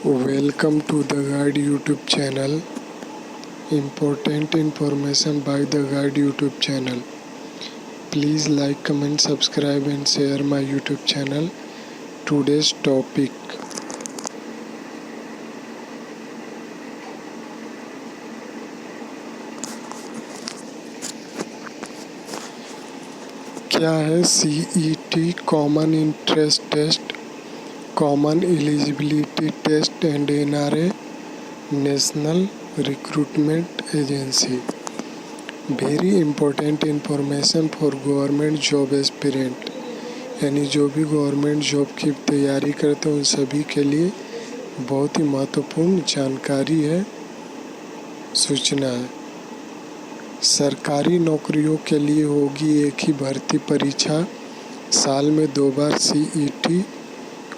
Welcome to the Guide YouTube channel. Important information by the Guide YouTube channel. Please like, comment, subscribe and share my YouTube channel. Today's topic. क्या है CET common interest test, common eligibility test and NRA national recruitment agency. Very important information for government job aspirant, यानी जो भी government job की तैयारी करते हैं उन सभी के लिए बहुत ही महत्वपूर्ण जानकारी है, सूचना है। सरकारी नौकरियों के लिए होगी एक ही भर्ती परीक्षा, साल में 2 बार CET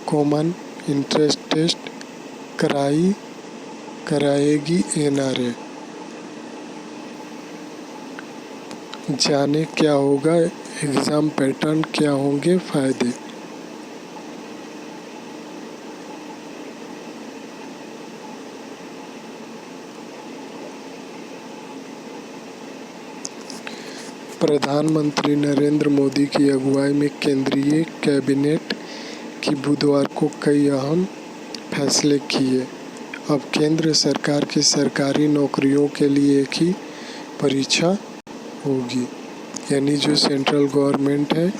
कॉमन इंटरेस्ट टेस्ट कराएगी NRA। जाने क्या होगा एग्ज़ाम पैटर्न, क्या होंगे फ़ायदे। प्रधानमंत्री नरेंद्र मोदी की अगुवाई में केंद्रीय कैबिनेट की बुधवार को कई अहम फैसले किए। अब केंद्र सरकार की सरकारी नौकरियों के लिए एक ही परीक्षा होगी, यानी जो सेंट्रल गवर्नमेंट है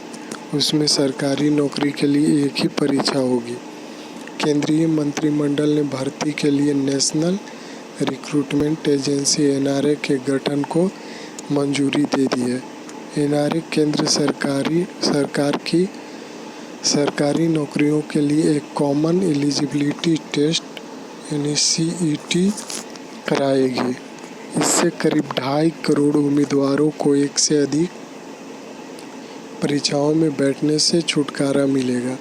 उसमें सरकारी नौकरी के लिए एक ही परीक्षा होगी। केंद्रीय मंत्रिमंडल ने भर्ती के लिए नेशनल रिक्रूटमेंट एजेंसी NRA के गठन को मंजूरी दे दी है। NRA केंद्र सरकार की सरकारी नौकरियों के लिए एक कॉमन एलिजिबिलिटी टेस्ट यानी CET कराएगी। इससे करीब 2.5 करोड़ उम्मीदवारों को एक से अधिक परीक्षाओं में बैठने से छुटकारा मिलेगा।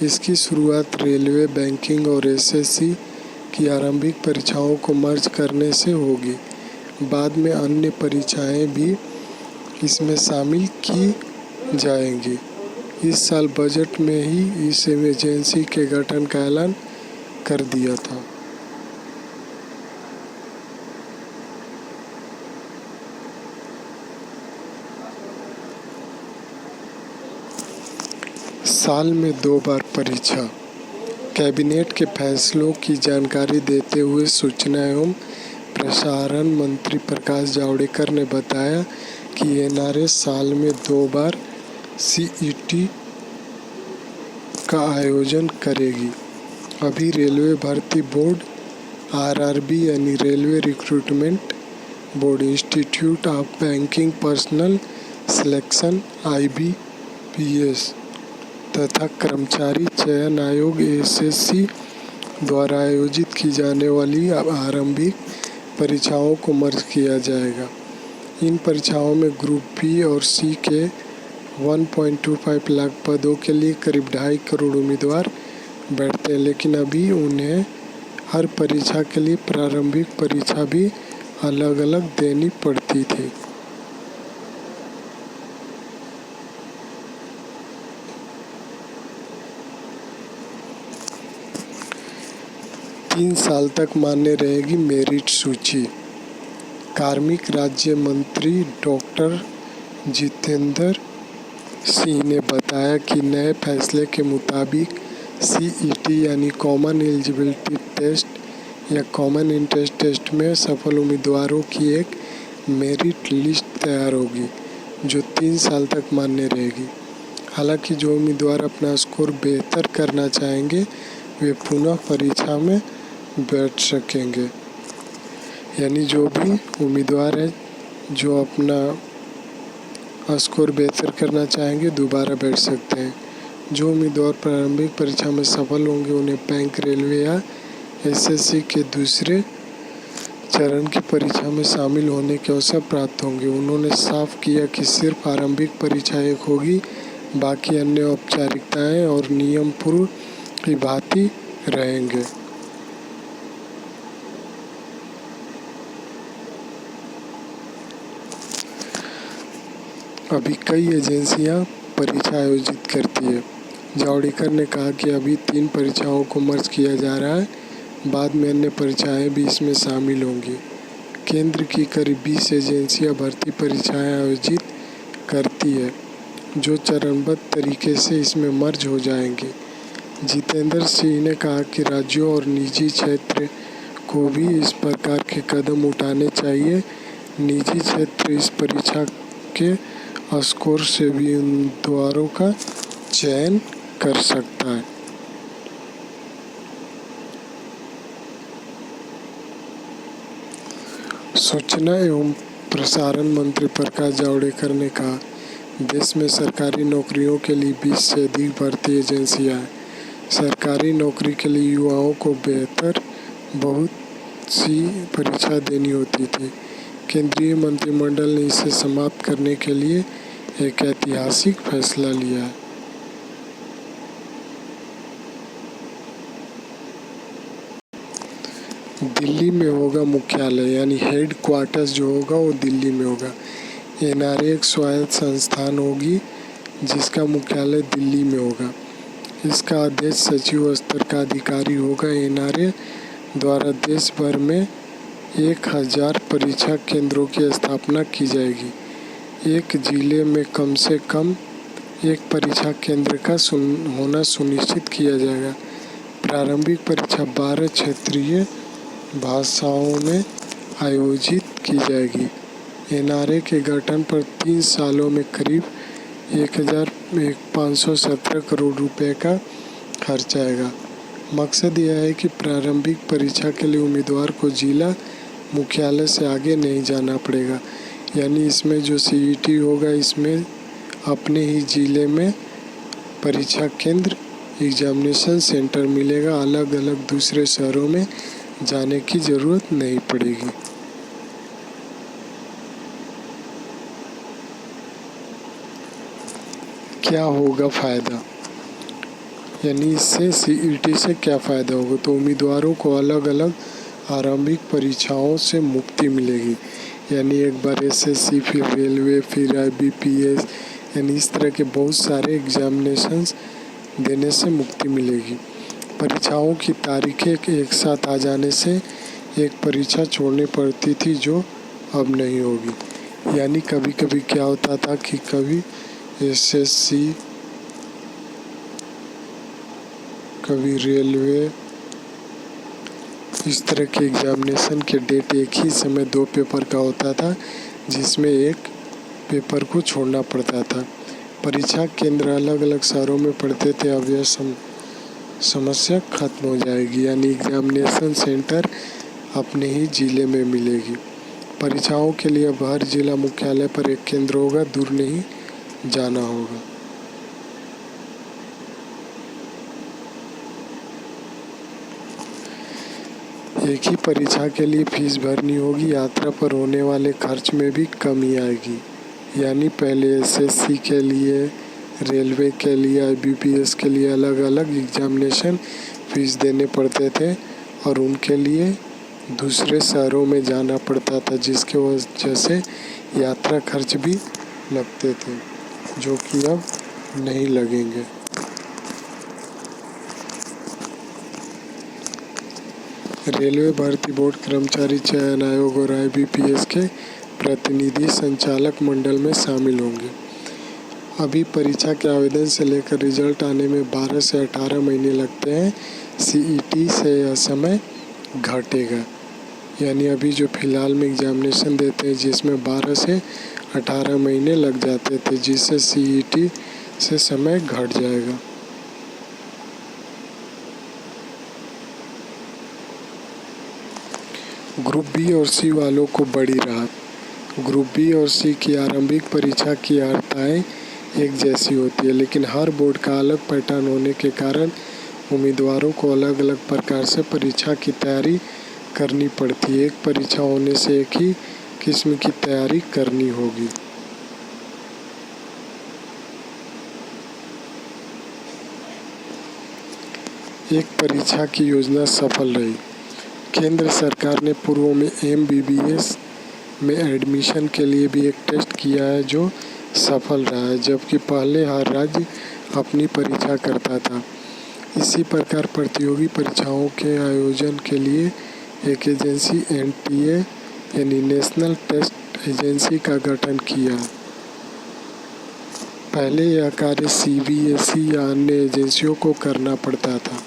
इसकी शुरुआत रेलवे, बैंकिंग और SSC की आरंभिक परीक्षाओं को मर्ज करने से होगी। बाद में अन्य परीक्षाएं भी इसमें शामिल की जाएंगी। इस साल बजट में ही इस एजेंसी के गठन का ऐलान कर दिया था। साल में 2 बार परीक्षा। कैबिनेट के फैसलों की जानकारी देते हुए सूचना एवं प्रसारण मंत्री प्रकाश जावड़ेकर ने बताया कि NRA साल में 2 बार CET का आयोजन करेगी। अभी रेलवे भर्ती बोर्ड RRB यानी railway recruitment board, institute of banking personal selection IBPS तथा कर्मचारी चयन आयोग SSC द्वारा आयोजित की जाने वाली आरंभिक परीक्षाओं को मर्ज किया जाएगा। इन परीक्षाओं में ग्रुप B और C के 1.25 लाख पदों के लिए करीब 2.5 करोड़ उम्मीदवार बैठते हैं, लेकिन अभी उन्हें हर परीक्षा के लिए प्रारंभिक परीक्षा भी अलग अलग देनी पड़ती थी। तीन साल तक मान्य रहेगी मेरिट सूची। कार्मिक राज्य मंत्री डॉक्टर जितेंद्र सिंह ने बताया कि नए फैसले के मुताबिक CET यानी कॉमन एलिजिबिलिटी टेस्ट या कॉमन इंटरेस्ट टेस्ट में सफल उम्मीदवारों की एक मेरिट लिस्ट तैयार होगी जो 3 साल तक मान्य रहेगी। हालांकि जो उम्मीदवार अपना स्कोर बेहतर करना चाहेंगे वे पुनः परीक्षा में बैठ सकेंगे, यानी जो भी उम्मीदवार है जो अपना स्कोर बेहतर करना चाहेंगे दोबारा बैठ सकते हैं। जो उम्मीदवार प्रारंभिक परीक्षा में सफल होंगे उन्हें बैंक, रेलवे या SSC के दूसरे चरण की परीक्षा में शामिल होने के अवसर प्राप्त होंगे। उन्होंने साफ किया कि सिर्फ आरंभिक परीक्षा एक होगी, बाकी अन्य औपचारिकताएं और नियम पूर्व की भांति रहेंगे। अभी कई एजेंसियां परीक्षा आयोजित करती है। जावड़ेकर ने कहा कि अभी 3 परीक्षाओं को मर्ज किया जा रहा है, बाद में अन्य परीक्षाएं भी इसमें शामिल होंगी। केंद्र की करीब 20 एजेंसियां भर्ती परीक्षाएं आयोजित करती है, जो चरणबद्ध तरीके से इसमें मर्ज हो जाएंगी। जितेंद्र सिंह ने कहा कि राज्यों और निजी क्षेत्र को भी इस प्रकार के कदम उठाने चाहिए। निजी क्षेत्र इस परीक्षा के स्कोर से भी उम्मीदवारों का चयन कर सकता है। सूचना एवं प्रसारण मंत्री प्रकाश जावड़ेकर ने कहा, देश में सरकारी नौकरियों के लिए 20 से अधिक भर्ती एजेंसियां हैं। सरकारी नौकरी के लिए युवाओं को बेहतर बहुत सी परीक्षा देनी होती थी। केंद्रीय मंत्रिमंडल ने इसे समाप्त करने के लिए एक ऐतिहासिक फैसला लिया है। दिल्ली में होगा मुख्यालय, यानी हेड क्वार्टर्स जो होगा वो दिल्ली में होगा। एनआरए एक स्वायत्त संस्थान होगी जिसका मुख्यालय दिल्ली में होगा। इसका आदेश सचिव स्तर का अधिकारी होगा। एनआरए द्वारा देश भर में 1000 परीक्षा केंद्रों की स्थापना की जाएगी। एक जिले में कम से कम एक परीक्षा केंद्र का होना सुनिश्चित किया जाएगा। प्रारंभिक परीक्षा 12 क्षेत्रीय भाषाओं में आयोजित की जाएगी। एनआरए के गठन पर 3 सालों में करीब 1517 करोड़ रुपए का खर्च आएगा। मकसद यह है कि प्रारंभिक परीक्षा के लिए उम्मीदवार को जिला मुख्यालय से आगे नहीं जाना पड़ेगा, यानी इसमें जो सीईटी होगा इसमें अपने ही जिले में परीक्षा केंद्र एग्जामिनेशन सेंटर मिलेगा। अलग अलग दूसरे शहरों में जाने की ज़रूरत नहीं पड़ेगी। क्या होगा फ़ायदा, यानी इससे सीईटी से क्या फ़ायदा होगा? तो उम्मीदवारों को अलग अलग आरंभिक परीक्षाओं से मुक्ति मिलेगी, यानी एक बार एसएससी, फिर रेलवे, फिर आईबीपीएस, यानी इस तरह के बहुत सारे एग्जामिनेशंस देने से मुक्ति मिलेगी। परीक्षाओं की तारीखें एक साथ आ जाने से एक परीक्षा छोड़नी पड़ती थी, जो अब नहीं होगी। यानी कभी कभी क्या होता था कि कभी एसएससी, कभी रेलवे, इस तरह के एग्जामिनेशन के डेट एक ही समय 2 पेपर का होता था, जिसमें एक पेपर को छोड़ना पड़ता था। परीक्षा केंद्र अलग अलग शहरों में पड़ते थे। अब यह समस्या खत्म हो जाएगी, यानी एग्जामिनेशन सेंटर अपने ही जिले में मिलेगी। परीक्षाओं के लिए अब हर जिला मुख्यालय पर एक केंद्र होगा, दूर नहीं जाना होगा। एक ही परीक्षा के लिए फीस भरनी होगी। यात्रा पर होने वाले खर्च में भी कमी आएगी, यानी पहले एसएससी के लिए, रेलवे के लिए, आईबीपीएस के लिए अलग अलग एग्जामिनेशन फीस देने पड़ते थे और उनके लिए दूसरे शहरों में जाना पड़ता था, जिसके वजह से यात्रा खर्च भी लगते थे, जो कि अब नहीं लगेंगे। रेलवे भर्ती बोर्ड कर्मचारी चयन आयोग और आईबीपीएस के प्रतिनिधि संचालक मंडल में शामिल होंगे। अभी परीक्षा के आवेदन से लेकर रिजल्ट आने में 12 से 18 महीने लगते हैं। सीईटी से यह समय घटेगा, यानी अभी जो फिलहाल में एग्जामिनेशन देते हैं जिसमें 12 से 18 महीने लग जाते थे, जिससे सीईटी से समय घट जाएगा। ग्रुप बी और सी वालों को बड़ी राहत। ग्रुप बी और सी की आरंभिक परीक्षा की अर्हताएं एक जैसी होती है, लेकिन हर बोर्ड का अलग पैटर्न होने के कारण उम्मीदवारों को अलग अलग प्रकार से परीक्षा की तैयारी करनी पड़ती है। एक परीक्षा होने से एक ही किस्म की तैयारी करनी होगी। एक परीक्षा की योजना सफल रही। केंद्र सरकार ने पूर्व में एमबीबीएस में एडमिशन के लिए भी एक टेस्ट किया है, जो सफल रहा है, जबकि पहले हर राज्य अपनी परीक्षा करता था। इसी प्रकार प्रतियोगी परीक्षाओं के आयोजन के लिए एक एजेंसी एनटीए यानी नेशनल टेस्ट एजेंसी का गठन किया। पहले यह कार्य सीबीएसई या अन्य एजेंसियों को करना पड़ता था।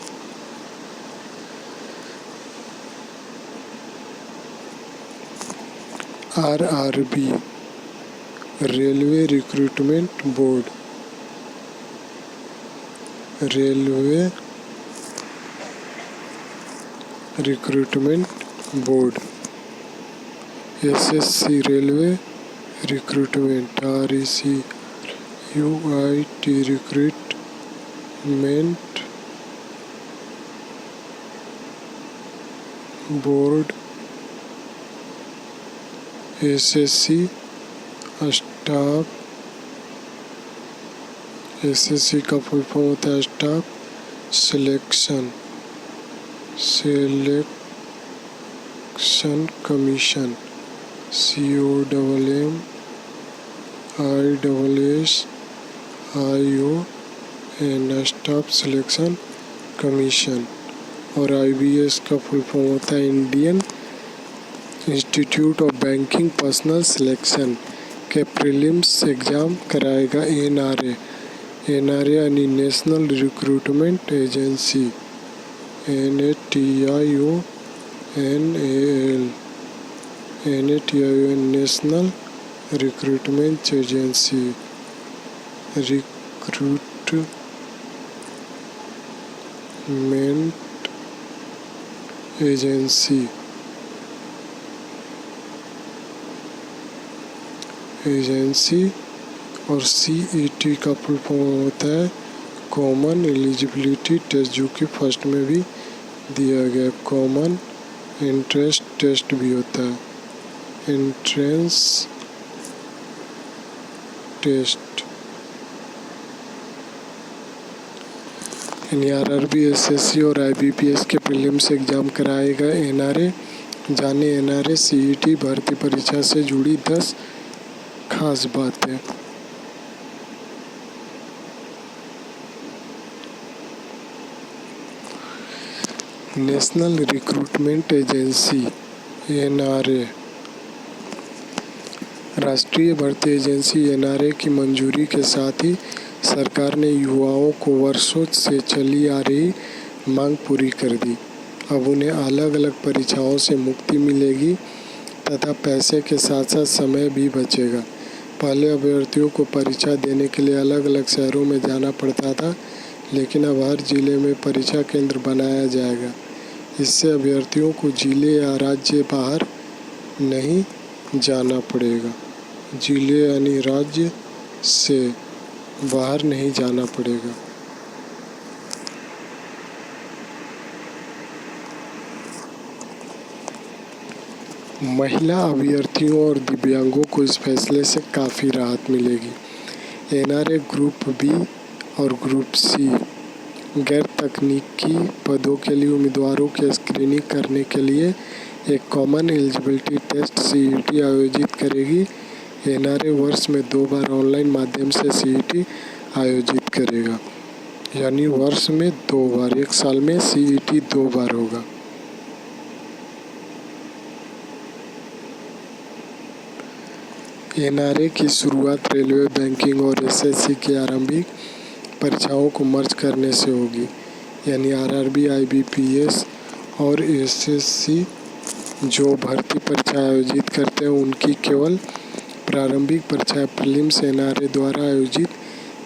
RRB railway recruitment board, railway recruitment board. SSC railway recruitment, RECUIT recruitment board. SSC staff, SSC का फुल फॉर्म होता है staff selection commission, COMMISSION, staff selection commission. और IBS का फुल फॉर्म होता है Indian institute of banking personal selection के prelims exam कराएगा NRA यानी national recruitment agency, NATIONAL national recruitment agency, recruitment agency. और CET का फुल फॉर्म होता है कॉमन एलिजिबिलिटी टेस्ट, जो कि फर्स्ट में भी दिया गया। कॉमन एंट्रेंस टेस्ट भी होता है, एंट्रेंस टेस्ट। यानी RRB, SSC और IBPS के प्रीलिम्स एग्जाम कराएगा NRA। जाने NRA CET भर्ती परीक्षा से जुड़ी 10 खास बातें। नेशनल रिक्रूटमेंट एजेंसी NRA, राष्ट्रीय भर्ती एजेंसी NRA की मंजूरी के साथ ही सरकार ने युवाओं को वर्षों से चली आ रही मांग पूरी कर दी। अब उन्हें अलग अलग परीक्षाओं से मुक्ति मिलेगी तथा पैसे के साथ साथ समय भी बचेगा। पहले अभ्यर्थियों को परीक्षा देने के लिए अलग अलग शहरों में जाना पड़ता था, लेकिन अब हर जिले में परीक्षा केंद्र बनाया जाएगा। इससे अभ्यर्थियों को जिले या राज्य बाहर नहीं जाना पड़ेगा। जिले यानी राज्य से बाहर नहीं जाना पड़ेगा। महिला अभ्यर्थियों और दिव्यांगों को इस फैसले से काफ़ी राहत मिलेगी। NRA ग्रुप B और ग्रुप C गैर तकनीकी पदों के लिए उम्मीदवारों की स्क्रीनिंग करने के लिए एक कॉमन एलिजिबिलिटी टेस्ट CET आयोजित करेगी। NRA वर्ष में 2 बार ऑनलाइन माध्यम से CET आयोजित करेगा, यानी वर्ष में 2 बार, एक साल में CET 2 बार होगा। NRA की शुरुआत रेलवे, बैंकिंग और SSC की आरंभिक परीक्षाओं को मर्ज करने से होगी, यानी RRB, IBPS और SSC जो भर्ती परीक्षा आयोजित करते हैं उनकी केवल प्रारंभिक परीक्षाएं प्रीलिम्स NRA द्वारा आयोजित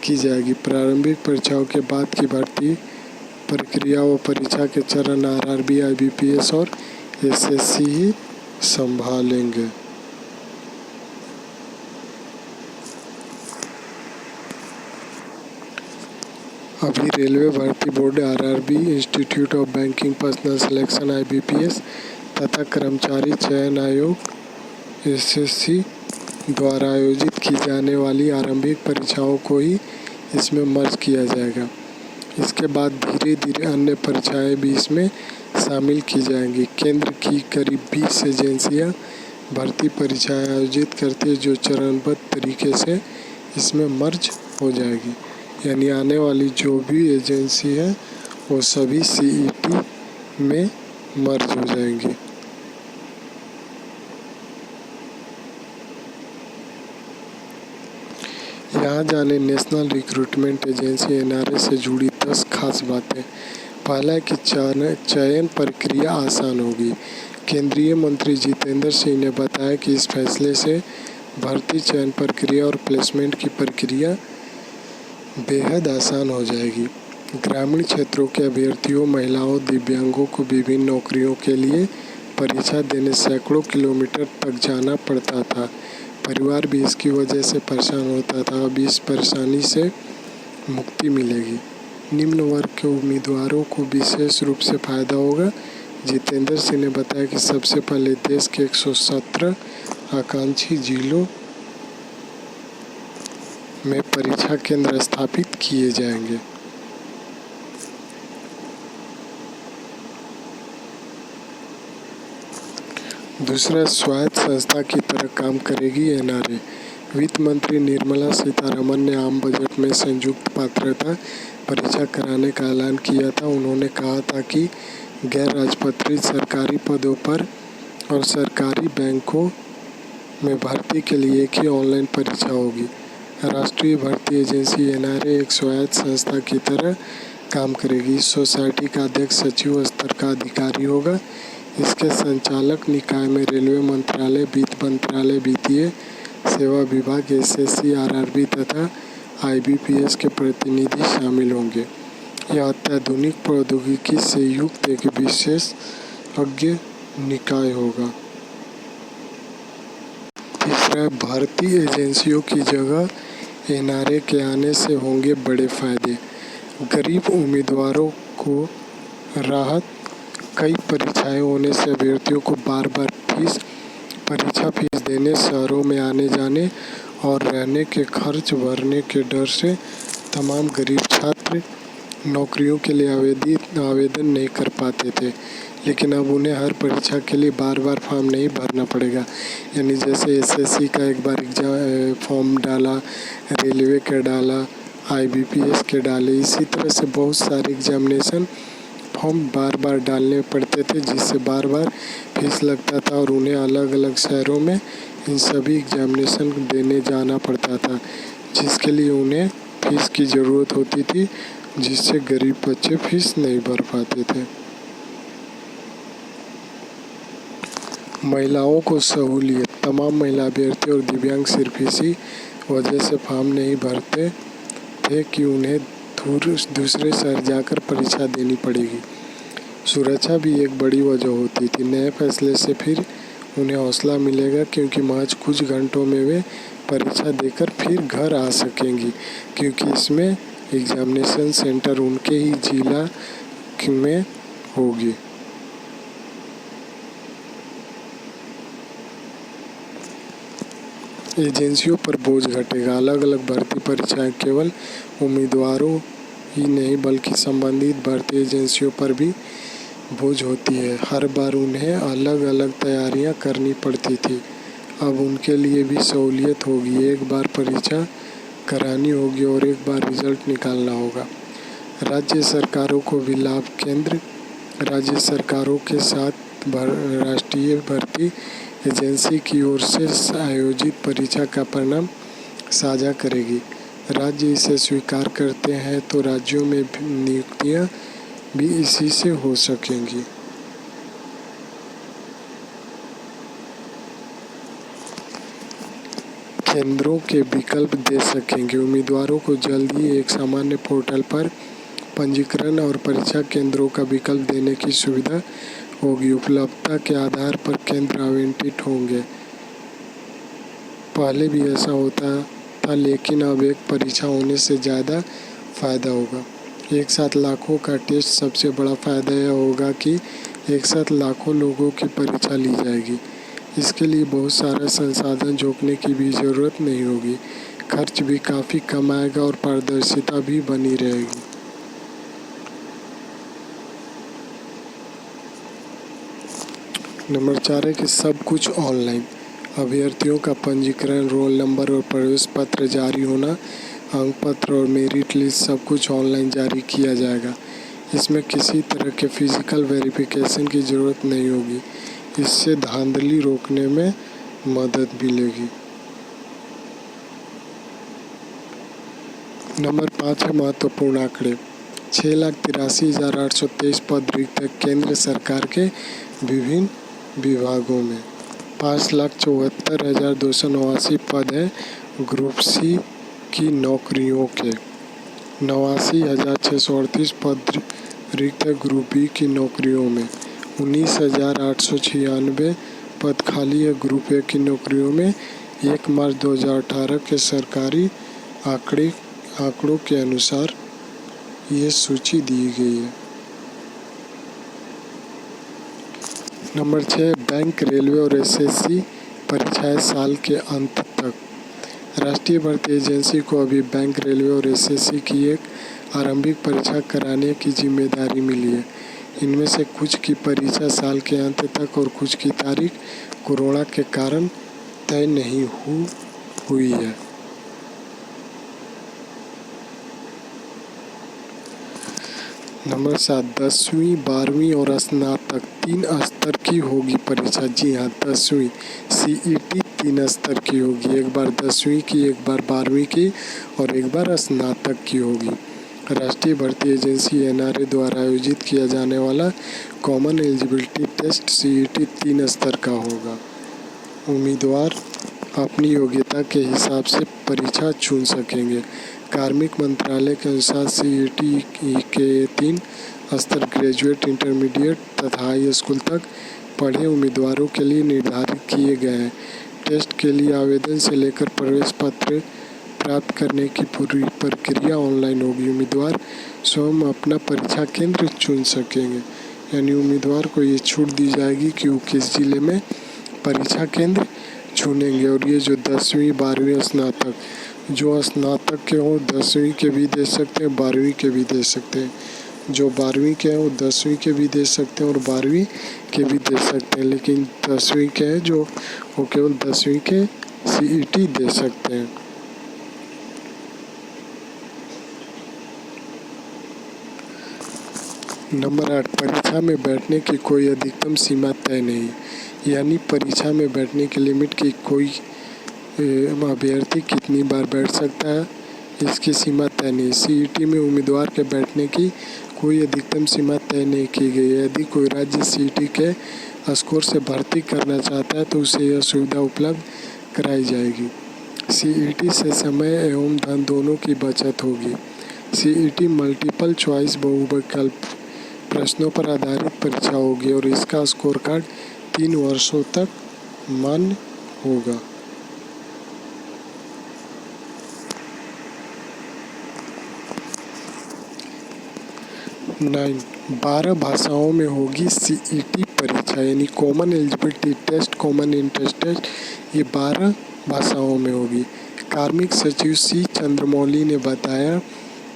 की जाएगी। प्रारंभिक परीक्षाओं के बाद की भर्ती प्रक्रिया व परीक्षा के चरण RRB, IBPS और SSC ही संभालेंगे। अभी रेलवे भर्ती board, RRB, institute of banking personal selection IBPS तथा कर्मचारी चयन आयोग SSC द्वारा आयोजित की जाने वाली आरंभिक परीक्षाओं को ही इसमें मर्ज किया जाएगा। इसके बाद धीरे धीरे अन्य परीक्षाएं भी इसमें शामिल की जाएंगी। केंद्र की करीब 20 एजेंसियां भर्ती परीक्षाएं आयोजित करती है, जो चरणबद्ध तरीके से इसमें मर्ज हो जाएगी। यानी आने वाली जो भी एजेंसी है वो सभी CET में मर्ज हो जाएंगे। यहाँ जाने नेशनल रिक्रूटमेंट एजेंसी NRA से जुड़ी 10 खास बातें। पहला है कि चयन प्रक्रिया आसान होगी। केंद्रीय मंत्री जितेंद्र सिंह ने बताया कि इस फैसले से भर्ती चयन प्रक्रिया और प्लेसमेंट की प्रक्रिया बेहद आसान हो जाएगी। ग्रामीण क्षेत्रों के अभ्यर्थियों, महिलाओं, दिव्यांगों को विभिन्न नौकरियों के लिए परीक्षा देने सैकड़ों किलोमीटर तक जाना पड़ता था। परिवार भी इसकी वजह से परेशान होता था। अब इस परेशानी से मुक्ति मिलेगी। निम्न वर्ग के उम्मीदवारों को विशेष रूप से फायदा होगा। जितेंद्र सिंह ने बताया कि सबसे पहले देश के 117 आकांक्षी जिलों में परीक्षा केंद्र स्थापित किए जाएंगे। दूसरा, स्वायत्त संस्था की तरह काम करेगी NRA। वित्त मंत्री निर्मला सीतारमण ने आम बजट में संयुक्त पात्रता परीक्षा कराने का ऐलान किया था। उन्होंने कहा था कि गैर राजपत्रित सरकारी पदों पर और सरकारी बैंकों में भर्ती के लिए एक ही ऑनलाइन परीक्षा होगी। राष्ट्रीय भर्ती एजेंसी NRA एक स्वायत्त संस्था की तरह काम करेगी। इस सोसाइटी का अध्यक्ष सचिव स्तर का अधिकारी होगा। इसके संचालक निकाय में रेलवे मंत्रालय, वित्त मंत्रालय, वित्तीय सेवा विभाग, SSC, RRB तथा IBPS के प्रतिनिधि शामिल होंगे। यह अत्याधुनिक प्रौद्योगिकी से युक्त एक विशेषज्ञ निकाय होगा। तीसरा, भर्ती एजेंसियों की जगह NRA के आने से होंगे बड़े फायदे। गरीब उम्मीदवारों को राहत। कई परीक्षाएं होने से अभ्यर्थियों को बार बार परीक्षा फीस देने, शहरों में आने जाने और रहने के खर्च भरने के डर से तमाम गरीब छात्र नौकरियों के लिए आवेदन नहीं कर पाते थे। लेकिन अब उन्हें हर परीक्षा के लिए बार बार फॉर्म नहीं भरना पड़ेगा। यानी जैसे SSC का एक बार एग्जाम फॉर्म डाला, रेलवे का डाला, IBPS के डाले, इसी तरह से बहुत सारे एग्जामिनेशन फॉर्म बार बार डालने पड़ते थे, जिससे बार बार फीस लगता था और उन्हें अलग अलग शहरों में इन सभी एग्जामिनेशन देने जाना पड़ता था, जिसके लिए उन्हें फीस की ज़रूरत होती थी, जिससे गरीब बच्चे फीस नहीं भर पाते थे। महिलाओं को सहूलियत। तमाम महिला अभ्यर्थी और दिव्यांग सिर्फ इसी वजह से फॉर्म नहीं भरते थे कि उन्हें दूसरे शहर जाकर परीक्षा देनी पड़ेगी। सुरक्षा भी एक बड़ी वजह होती थी। नए फैसले से फिर उन्हें हौसला मिलेगा, क्योंकि महज कुछ घंटों में वे परीक्षा देकर फिर घर आ सकेंगी, क्योंकि इसमें एग्जामिनेशन सेंटर उनके ही जिला में होगी। एजेंसियों पर बोझ घटेगा। अलग अलग भर्ती परीक्षाएं केवल उम्मीदवारों ही नहीं बल्कि संबंधित भर्ती एजेंसियों पर भी बोझ होती है। हर बार उन्हें अलग अलग तैयारियां करनी पड़ती थी। अब उनके लिए भी सहूलियत होगी। एक बार परीक्षा करानी होगी और एक बार रिजल्ट निकालना होगा। राज्य सरकारों को भी लाभ। केंद्र राज्य सरकारों के साथ राष्ट्रीय भर्ती एजेंसी की ओर से आयोजित परीक्षा का परिणाम साझा करेगी। राज्य इसे स्वीकार करते हैं तो राज्यों में नियुक्तियां भी इसी से हो सकेंगी। केंद्रों के विकल्प दे सकेंगे। उम्मीदवारों को जल्द ही एक सामान्य पोर्टल पर पंजीकरण और परीक्षा केंद्रों का विकल्प देने की सुविधा होगी। उपलब्धता के आधार पर केंद्र आवंटित होंगे। पहले भी ऐसा होता था, लेकिन अब एक परीक्षा होने से ज़्यादा फ़ायदा होगा। एक साथ लाखों का टेस्ट। सबसे बड़ा फ़ायदा यह होगा कि एक साथ लाखों लोगों की परीक्षा ली जाएगी। इसके लिए बहुत सारा संसाधन झोंकने की भी ज़रूरत नहीं होगी। खर्च भी काफ़ी कम आएगा और पारदर्शिता भी बनी रहेगी। नंबर 4 है कि सब कुछ ऑनलाइन। अभ्यर्थियों का पंजीकरण, रोल नंबर और प्रवेश पत्र जारी होना, अंक पत्र और मेरिट लिस्ट सब कुछ ऑनलाइन जारी किया जाएगा। इसमें किसी तरह के फिजिकल वेरिफिकेशन की ज़रूरत नहीं होगी। इससे धांधली रोकने में मदद मिलेगी। नंबर 5 है महत्वपूर्ण आंकड़े। 6,83,823 पद रिक्त है केंद्र सरकार के विभिन्न विभागों में। 5,74,289 पद है ग्रुप सी की नौकरियों के। 89,638 पद रिक्त है ग्रुप बी की नौकरियों में। 19,896 पद खाली है ग्रुप ए की नौकरियों में। 1 मार्च 2018 के सरकारी आंकड़ों के अनुसार ये सूची दी गई है। नंबर 6 बैंक, रेलवे और एसएससी परीक्षाएं साल के अंत तक। राष्ट्रीय भर्ती एजेंसी को अभी बैंक, रेलवे और एसएससी की एक आरंभिक परीक्षा कराने की जिम्मेदारी मिली है। इनमें से कुछ की परीक्षा साल के अंत तक और कुछ की तारीख कोरोना के कारण तय नहीं हुई है। नंबर 7 10वीं, 12वीं और स्नातक 3 स्तर की होगी परीक्षा। जी हाँ, 10वीं सीईटी 3 स्तर की होगी। एक बार 10वीं की, एक बार 12वीं की और एक बार स्नातक की होगी। राष्ट्रीय भर्ती एजेंसी एनआरए द्वारा आयोजित किया जाने वाला कॉमन एलिजिबिलिटी टेस्ट सीईटी 3 स्तर का होगा। उम्मीदवार अपनी योग्यता के हिसाब से परीक्षा चुन सकेंगे। कार्मिक मंत्रालय के अनुसार सीईटी के 3 स्तर ग्रेजुएट, इंटरमीडिएट तथा हाई स्कूल तक पढ़े उम्मीदवारों के लिए निर्धारित किए गए हैं। टेस्ट के लिए आवेदन से लेकर प्रवेश पत्र प्राप्त करने की पूरी प्रक्रिया ऑनलाइन होगी। उम्मीदवार स्वयं अपना परीक्षा केंद्र चुन सकेंगे। यानी उम्मीदवार को ये छूट दी जाएगी कि वो किस जिले में परीक्षा केंद्र चुनेंगे। और ये जो 10वीं, 12वीं, स्नातक, जो स्नातक के हों 10वीं के भी दे सकते हैं, 12वीं के भी दे सकते हैं। जो 12वीं के हैं वो 10वीं के भी दे सकते हैं और 12वीं के भी दे सकते हैं। लेकिन 10वीं के हैं जो वो केवल 10वीं के सीईटी दे सकते हैं। नंबर 8 परीक्षा में बैठने की कोई अधिकतम सीमा तय नहीं। यानी परीक्षा में बैठने की लिमिट की कोई अभ्यर्थी कितनी बार बैठ सकता है इसकी सीमा तय नहीं। सीईटी में उम्मीदवार के बैठने की कोई अधिकतम सीमा तय नहीं की गई है। यदि कोई राज्य सीईटी के स्कोर से भर्ती करना चाहता है तो उसे यह सुविधा उपलब्ध कराई जाएगी। सीईटी से समय एवं धन दोनों की बचत होगी। सीईटी मल्टीपल चॉइस बहुविकल्प प्रश्नों पर आधारित परीक्षा होगी और इसका स्कोर कार्ड 3 वर्षों तक मान्य होगा। 9 12 भाषाओं में होगी सीईटी परीक्षा। यानी common eligibility test, common entrance test ये 12 भाषाओं में होगी। कार्मिक सचिव सी चंद्रमौली ने बताया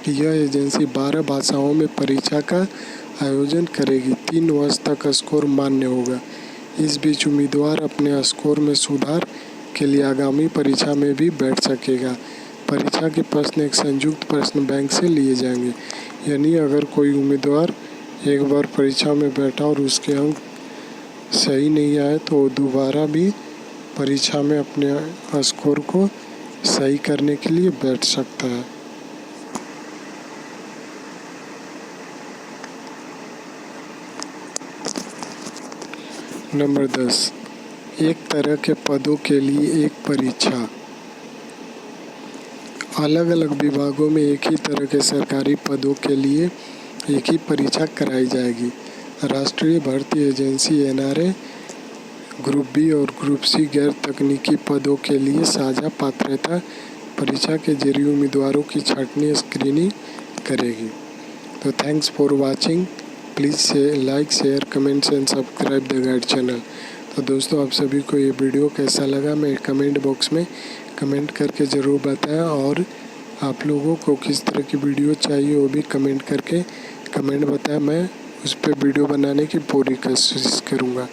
कि यह एजेंसी 12 भाषाओं में परीक्षा का आयोजन करेगी। 3 वर्ष तक स्कोर मान्य होगा। इस बीच उम्मीदवार अपने स्कोर में सुधार के लिए आगामी परीक्षा में भी बैठ सकेगा। परीक्षा के प्रश्न एक संयुक्त प्रश्न बैंक से लिए जाएंगे। यानी अगर कोई उम्मीदवार एक बार परीक्षा में बैठा और उसके अंक सही नहीं आए तो वो दोबारा भी परीक्षा में अपने स्कोर को सही करने के लिए बैठ सकता है। नंबर 10 एक तरह के पदों के लिए एक परीक्षा। अलग अलग विभागों में एक ही तरह के सरकारी पदों के लिए एक ही परीक्षा कराई जाएगी। राष्ट्रीय भर्ती एजेंसी एनआरए ग्रुप बी और ग्रुप सी गैर तकनीकी पदों के लिए साझा पात्रता परीक्षा के जरिए उम्मीदवारों की छंटनी स्क्रीनिंग करेगी। तो thanks for watching. Please like, share, comments and subscribe the guide channel. तो दोस्तों आप सभी को ये वीडियो कैसा लगा मैं कमेंट बॉक्स में कमेंट करके ज़रूर बताएं और आप लोगों को किस तरह की वीडियो चाहिए वो भी कमेंट करके बताएं। मैं उस पर वीडियो बनाने की पूरी कोशिश करूँगा।